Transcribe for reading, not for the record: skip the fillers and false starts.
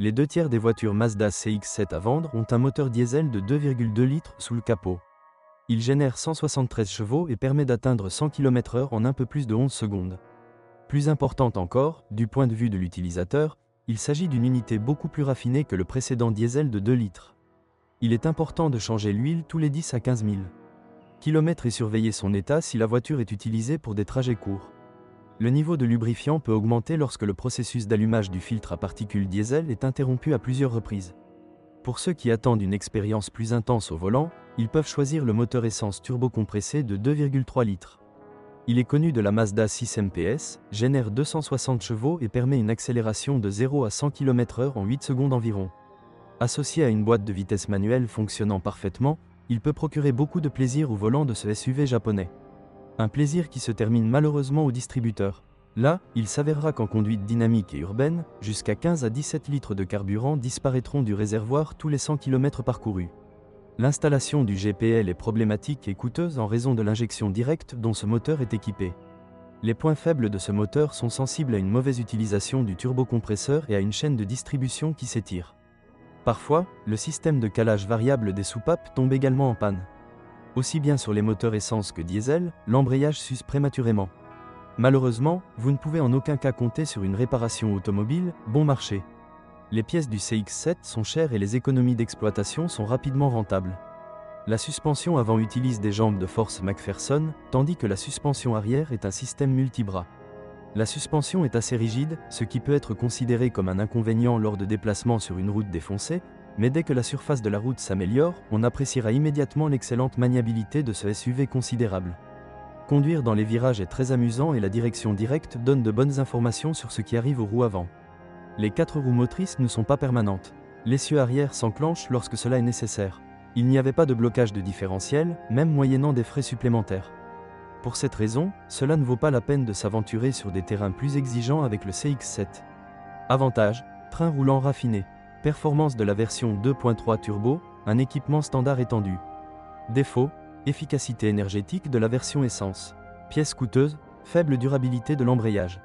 Les 2/3 des voitures Mazda CX-7 à vendre ont un moteur diesel de 2,2 litres sous le capot. Il génère 173 chevaux et permet d'atteindre 100 km/h en un peu plus de 11 secondes. Plus importante encore, du point de vue de l'utilisateur, il s'agit d'une unité beaucoup plus raffinée que le précédent diesel de 2 litres. Il est important de changer l'huile tous les 10 à 15 000 km et surveiller son état si la voiture est utilisée pour des trajets courts. Le niveau de lubrifiant peut augmenter lorsque le processus d'allumage du filtre à particules diesel est interrompu à plusieurs reprises. Pour ceux qui attendent une expérience plus intense au volant, ils peuvent choisir le moteur essence turbocompressé de 2,3 litres. Il est connu de la Mazda 6 MPS, génère 260 chevaux et permet une accélération de 0 à 100 km/h en 8 secondes environ. Associé à une boîte de vitesse manuelle fonctionnant parfaitement, il peut procurer beaucoup de plaisir au volant de ce SUV japonais. Un plaisir qui se termine malheureusement au distributeur. Là, il s'avérera qu'en conduite dynamique et urbaine, jusqu'à 15 à 17 litres de carburant disparaîtront du réservoir tous les 100 km parcourus. L'installation du GPL est problématique et coûteuse en raison de l'injection directe dont ce moteur est équipé. Les points faibles de ce moteur sont sensibles à une mauvaise utilisation du turbocompresseur et à une chaîne de distribution qui s'étire. Parfois, le système de calage variable des soupapes tombe également en panne. Aussi bien sur les moteurs essence que diesel, l'embrayage s'use prématurément. Malheureusement, vous ne pouvez en aucun cas compter sur une réparation automobile bon marché. Les pièces du CX-7 sont chères et les économies d'exploitation sont rapidement rentables. La suspension avant utilise des jambes de force McPherson, tandis que la suspension arrière est un système multibras. La suspension est assez rigide, ce qui peut être considéré comme un inconvénient lors de déplacements sur une route défoncée, mais dès que la surface de la route s'améliore, on appréciera immédiatement l'excellente maniabilité de ce SUV considérable. Conduire dans les virages est très amusant et la direction directe donne de bonnes informations sur ce qui arrive aux roues avant. Les 4 roues motrices ne sont pas permanentes. L'essieu arrière s'enclenche lorsque cela est nécessaire. Il n'y avait pas de blocage de différentiel, même moyennant des frais supplémentaires. Pour cette raison, cela ne vaut pas la peine de s'aventurer sur des terrains plus exigeants avec le CX-7. Avantage, train roulant raffiné. Performance de la version 2.3 turbo, un équipement standard étendu. Défaut, efficacité énergétique de la version essence. Pièces coûteuses, faible durabilité de l'embrayage.